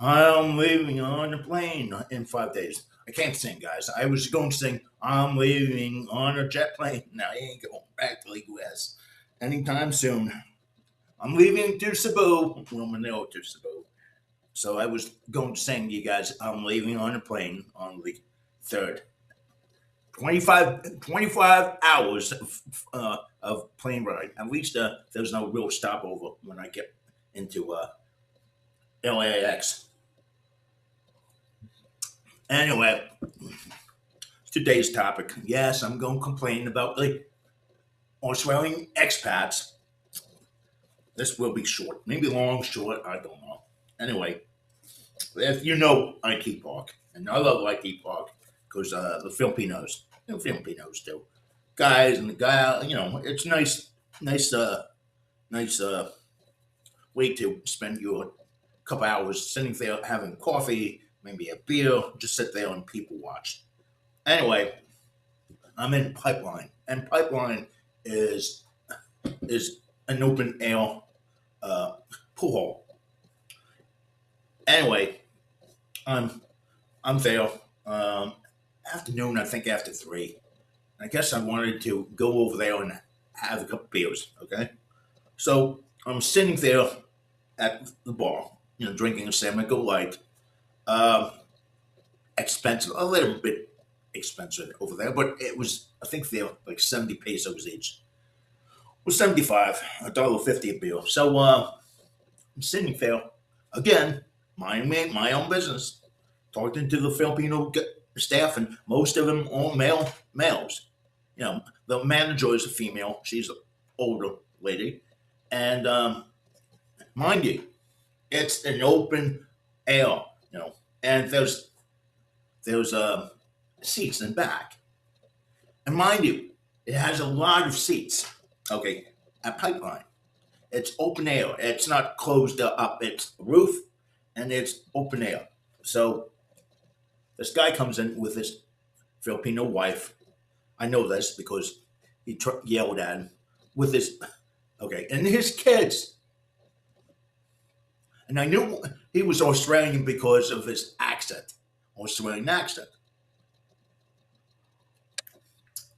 I'm leaving on a plane in 5 days. I can't sing, guys. I was going to sing, I'm leaving on a jet plane. Now, I ain't going back to the U.S. anytime soon. I'm leaving to Cebu, well, Manila to Cebu. So I was going to sing to you guys, I'm leaving on a plane on the 3rd. 25 hours of plane ride. At least there's no real stopover when I get into LAX. Anyway, today's topic. Yes, I'm going to complain about the Australian expats. This will be short, maybe long, short, I don't know. Anyway, if you know IT Park, and I love IT Park because the Filipinos, Filipinos too, guys and the guy, it's nice way to spend your couple hours sitting there having coffee, maybe a beer, just sit there and people watch. Anyway, I'm in Pipeline, and Pipeline is is an open air pool hall. Anyway, I'm I'm there. Afternoon, I think after 3. I guess I wanted to go over there and have a couple beers. Okay, so I'm sitting there at the bar, drinking a San Go Light. Um, Expensive, a little bit expensive over there, but it was, I think they're like 70 pesos each. Was 75, $1.50 a beer. So I'm sitting there again, minding my own business, talking to the Filipino staff, and most of them all males. The manager is a female. She's an older lady, and mind you, it's an open air, and there's seats in back, and mind you, it has a lot of seats. Okay, at Pipeline, it's open air. It's not closed up. It's roof, and it's open air. So this guy comes in with his Filipino wife. I know this because he yelled at him with his and his kids. And I knew he was Australian because of his accent, Australian accent.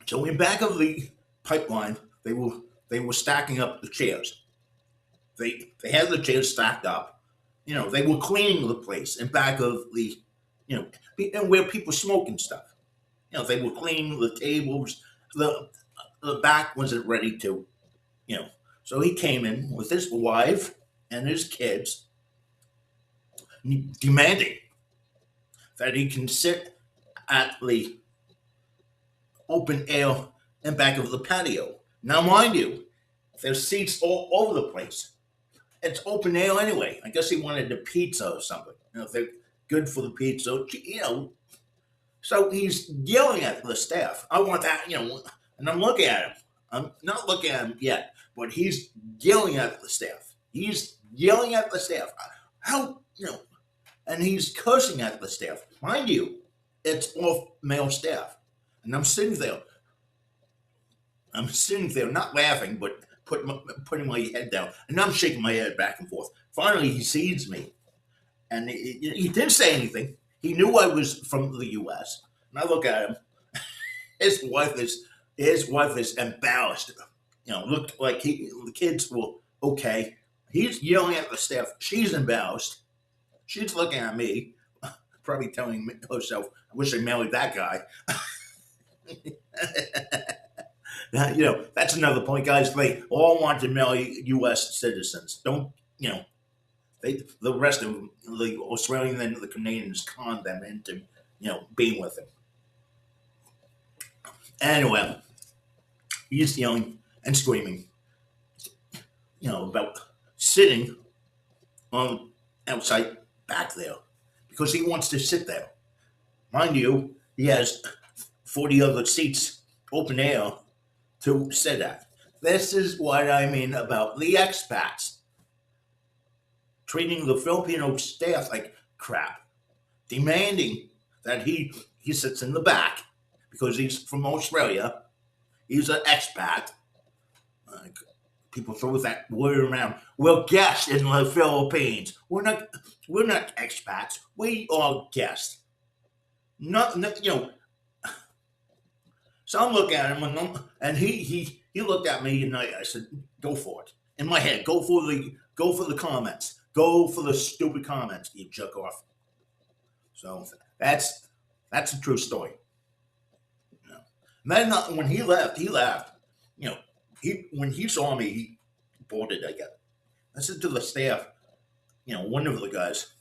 So in back of the Pipeline, they were stacking up the chairs. They had the chairs stacked up. They were cleaning the place in back of the and where people smoke and stuff. They were cleaning the tables. The back wasn't ready to, you know. So he came in with his wife and his kids, demanding that he can sit at the open air in back of the patio. Now, mind you, there's seats all over the place. It's open air anyway. I guess he wanted a pizza or something. If they're good for the pizza. So he's yelling at the staff. I want that. And I'm looking at him. I'm not looking at him yet, but he's yelling at the staff. He's yelling at the staff. How. And he's cursing at the staff. Mind you, it's all male staff. And I'm sitting there. Not laughing, but putting my head down. And I'm shaking my head back and forth. Finally, he sees me. And he didn't say anything. He knew I was from the U.S. And I look at him. His wife is embarrassed. Looked like the kids were okay. He's yelling at the staff. She's embarrassed. She's looking at me, probably telling herself, "I wish I married that guy." That's another point, guys. They all want to marry U.S. citizens. Don't the rest of them, the Australian and the Canadians, con them into being with him. Anyway, he's yelling and screaming, about sitting on outside back there because he wants to sit there. Mind you, he has 40 other seats open air to sit at. This is what I mean about the expats treating the Filipino staff like crap, demanding that he sits in the back because he's from Australia. He's an expat. People throw that word around. We're guests in the Philippines. We're not. We're not expats. We are guests. Not, So I'm looking at him, and he looked at me, and I said, "Go for it." In my head, go for the comments, go for the stupid comments, you jerk off. So that's a true story. You know. Then when he left, he laughed. You know, he when he saw me, he bolted. I guess. I said to the staff, one of the guys,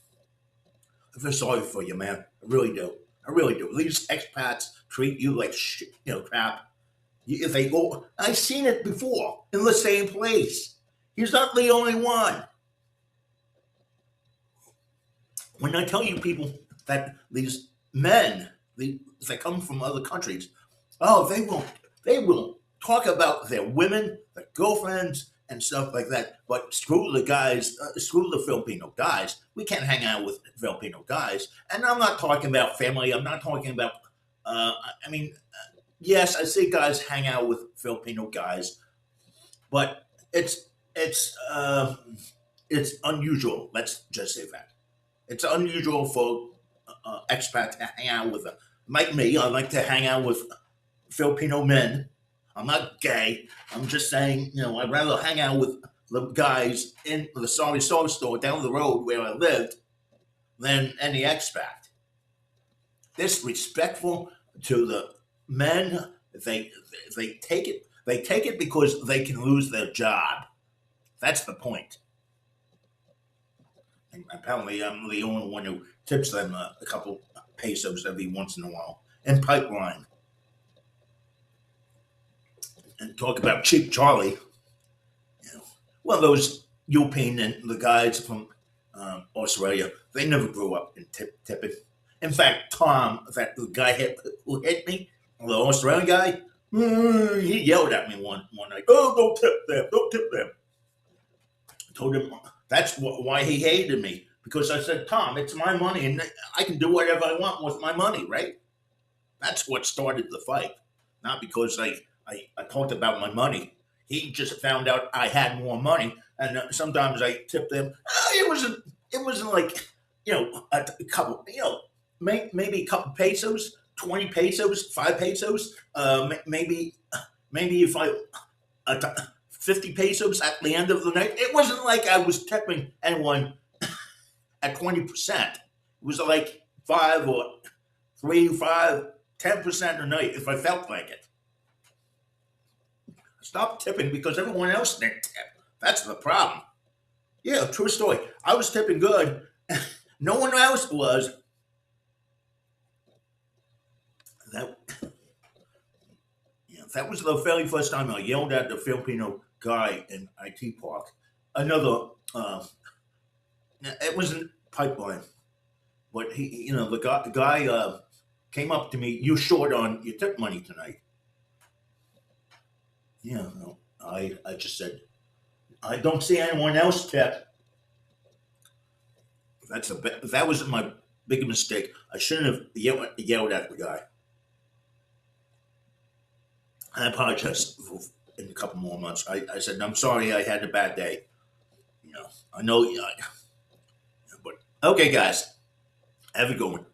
I feel sorry for you, man. I really do. I really do. These expats treat you like shit, crap. If they go, I've seen it before in the same place. He's not the only one. When I tell you people that these men, that come from other countries, oh, they will talk about their women, their girlfriends, and stuff like that. But screw the guys, screw the Filipino guys. We can't hang out with Filipino guys. And I'm not talking about family. I'm not talking about. I mean, yes, I see guys hang out with Filipino guys, but it's unusual. Let's just say that it's unusual for expats to hang out with them. Like me, I like to hang out with Filipino men. I'm not gay. I'm just saying, I'd rather hang out with the guys in the Sorry Sorry store down the road where I lived than any expat. Disrespectful to the men. They take it. They take it because they can lose their job. That's the point. And apparently, I'm the only one who tips them a couple pesos every once in a while. And pipeline. And talk about cheap Charlie. Well, those European and the guys from Australia, they never grew up in tipping. In fact, Tom, the guy who hit me, the Australian guy, he yelled at me one night. Oh, don't tip them, don't tip them. I told him that's why he hated me, because I said, Tom, it's my money, and I can do whatever I want with my money, right? That's what started the fight, not because I talked about my money. He just found out I had more money, and sometimes I tipped him. It wasn't like a couple, maybe a couple pesos, 20 pesos, 5 pesos, maybe if 50 pesos at the end of the night. It wasn't like I was tipping anyone at 20%. It was like 10% a night if I felt like it. Stop tipping because everyone else didn't tip. That's the problem. Yeah, true story. I was tipping good. No one else was. That that was the very first time I yelled at the Filipino guy in IT Park. Another, it wasn't pipeline, but the guy came up to me. You short on your tip money tonight? Yeah, no, I just said I don't see anyone else tip. That was my big mistake. I shouldn't have yelled at the guy. I apologize in a couple more months. I said I'm sorry. I had a bad day. I know. But okay, guys, have a good one.